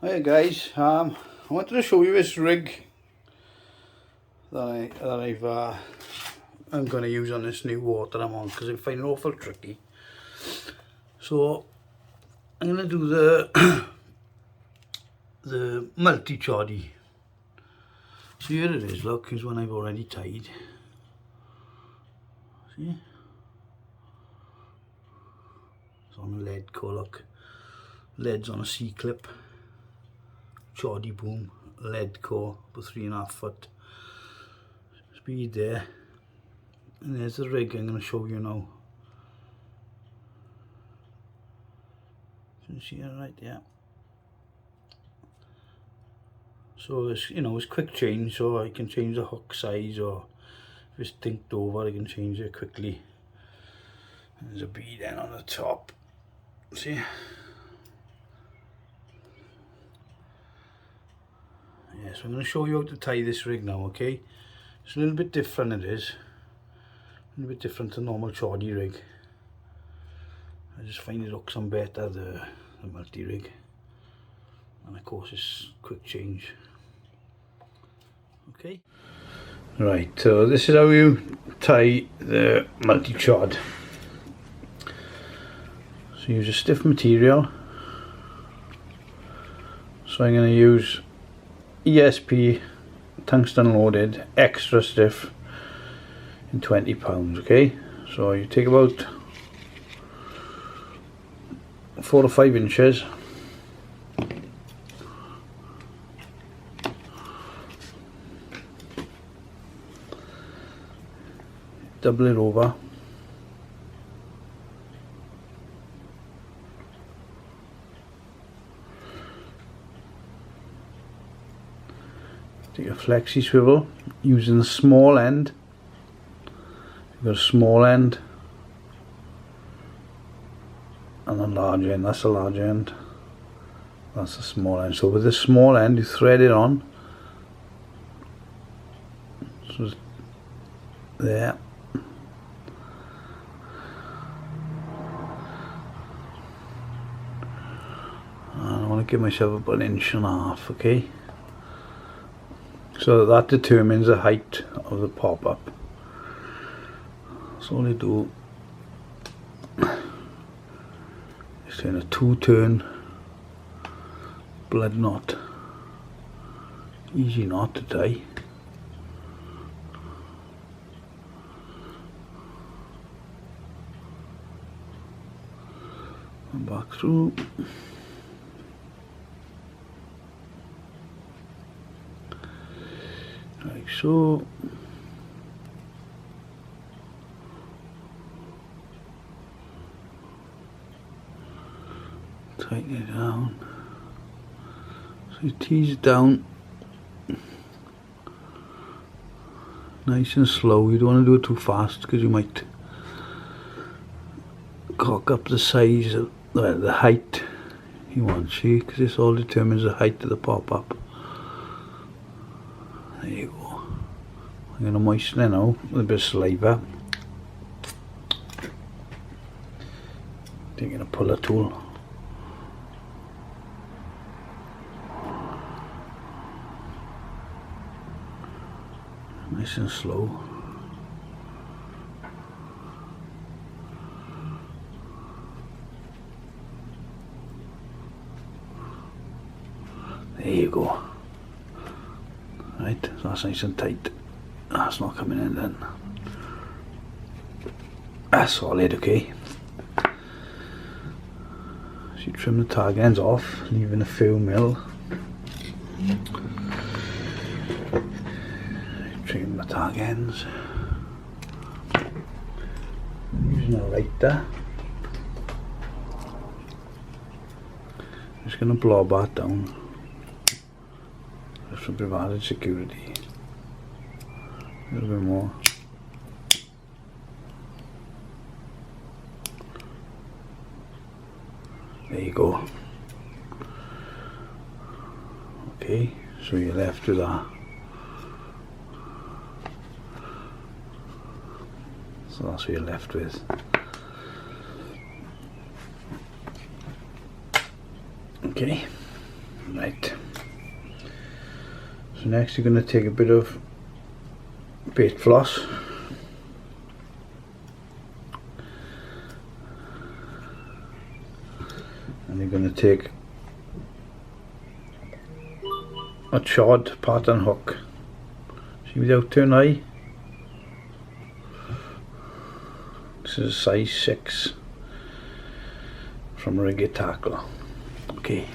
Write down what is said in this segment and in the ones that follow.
Hey guys, I wanted to show you this rig I'm going to use on this new water I'm on because I find it awful tricky. So I'm going to do the multi-choddy. So here it is, look, here's one I've already tied. See? It's on a lead core, look. Lead's on a C-clip. Choddy boom, lead core, for 3.5 foot. Speed there. And there's the rig I'm going to show you now. You can see it right there. So it's, it's quick change, so I can change the hook size, or if it's tinked over I can change it quickly. And there's a bead end on the top. See? Yeah, so I'm going to show you how to tie this rig now, okay? It's a little bit different, it is. A little bit different to normal choddy rig. I just find it looks on better, the multi-rig. And of course it's quick change. Okay. Right, so this is how you tie the multi-chod. So use a stiff material. So I'm going to use ESP tungsten loaded extra stiff in 20 pounds. Okay, so you take about 4 to 5 inches, double it over, take a flexi swivel using the small end. You've got a small end and a large end. That's a large end, that's a small end. So with the small end you thread it on, so there. And I want to give myself about 1.5 inches, okay? So that determines the height of the pop-up. So all you do is turn a 2-turn blood knot, easy knot to tie. And back through. Like so. Tighten it down. So you tease it down nice and slow. You don't want to do it too fast because you might cock up the size of the height you want, see, because this all determines the height of the pop-up. There you go. I'm going to moisten it now with a bit of saliva. Taking a puller tool. Nice and slow. There you go. Right, so that's nice and tight. That's not coming in then. That's solid, okay. So you trim the tag ends off, leaving a few mil. Trim the tag ends. Using a lighter. Just going to blow that down. Just for a bit of added security. A little bit more. There you go. Okay, so you're left with that. So that's what you're left with. Okay, Right. So next you're going to take a bit of bait floss. And you're going to take a Chod pattern hook. See, without turn eye. This is a size 6 from Rigid Tackle. Okay,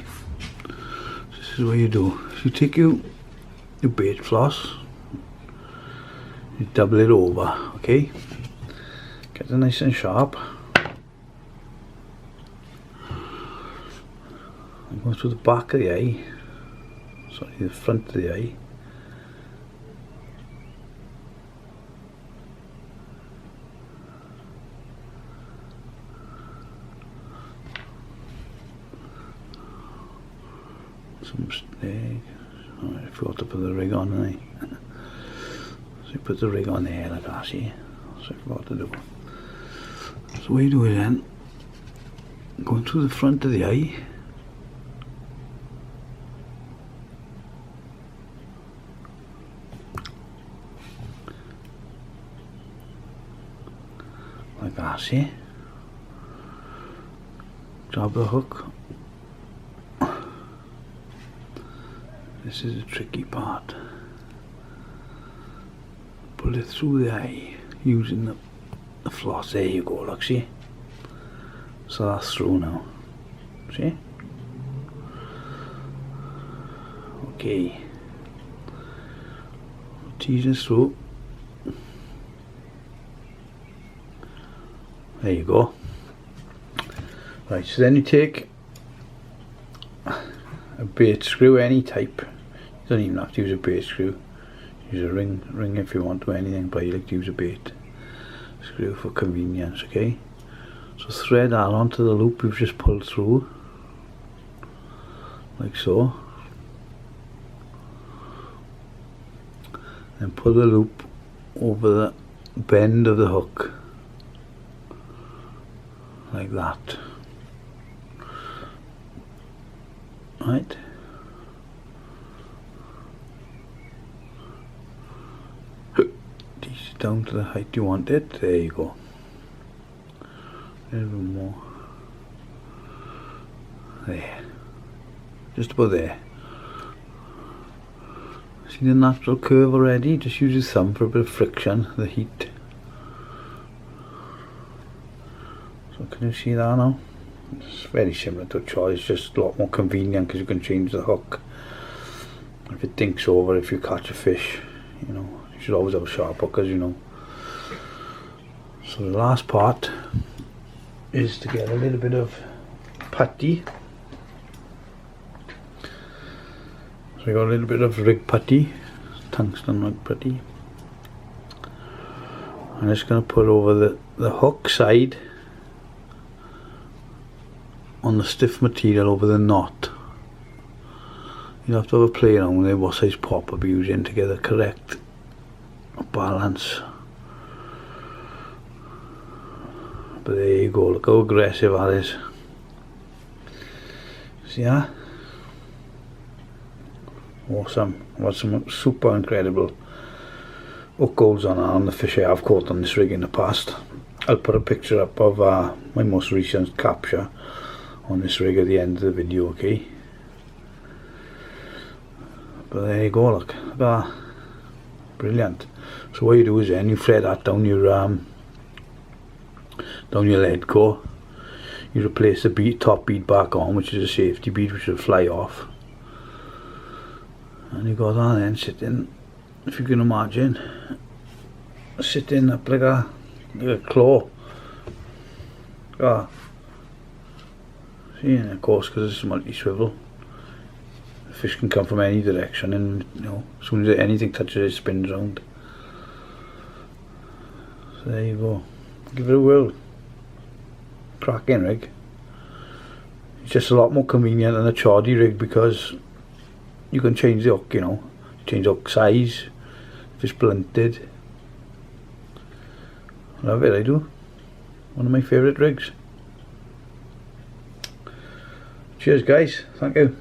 this is what you do. So you take your bait floss, you double it over, okay? Get it nice and sharp. And go through the back of the eye, sorry, the front of the eye. Some snake. Oh, I forgot to put the rig on, didn't I? So you put the rig on there like that, see? So I forgot to do. So what you do then, going through the front of the eye. Like that, see? Grab the hook. This is the tricky part. Pull it through the eye using the floss. There you go, look, see? So that's through now. See? Okay. Tease this through. There you go. Right, so then you take a bait screw, any type. You don't even have to use a bait screw. Use a ring if you want to, anything, but you like to use a bait screw for convenience, okay? So thread that onto the loop you've just pulled through, like so. Then pull the loop over the bend of the hook, like that. Right. Tease it down to the height you want it. There you go. A little more. There. Just about there. See the natural curve already? Just use your thumb for a bit of friction, the heat. So can you see that now? It's very similar to a Chod, it's just a lot more convenient because you can change the hook. If it dinks over, if you catch a fish, you know, you should always have a sharp hook, as you know. So the last part is to get a little bit of putty. So we got a little bit of rig putty, tungsten rig putty. I'm just going to put over the hook side on the stiff material over the knot. You have to have a play around with what size pop I'll be using to get the correct balance. But there you go, look how aggressive that is. See that? Awesome. I've had some super incredible hook goals on the fish I have caught on this rig in the past. I'll put a picture up of my most recent capture on this rig at the end of the video, okay? But there you go, look at that. Brilliant. So what you do is then you thread that down your lead core. You replace the top bead back on, which is a safety bead which will fly off. And you got that then sitting, if you can imagine, sitting up like a claw. See, and of course, because it's multi-swivel, the fish can come from any direction, and you know, as soon as anything touches it, it spins round. So there you go. Give it a whirl. Cracking rig. It's just a lot more convenient than a Chody rig because you can change the hook, you know, change hook size if it's blunted. Love it, I do. One of my favourite rigs. Cheers guys, thank you.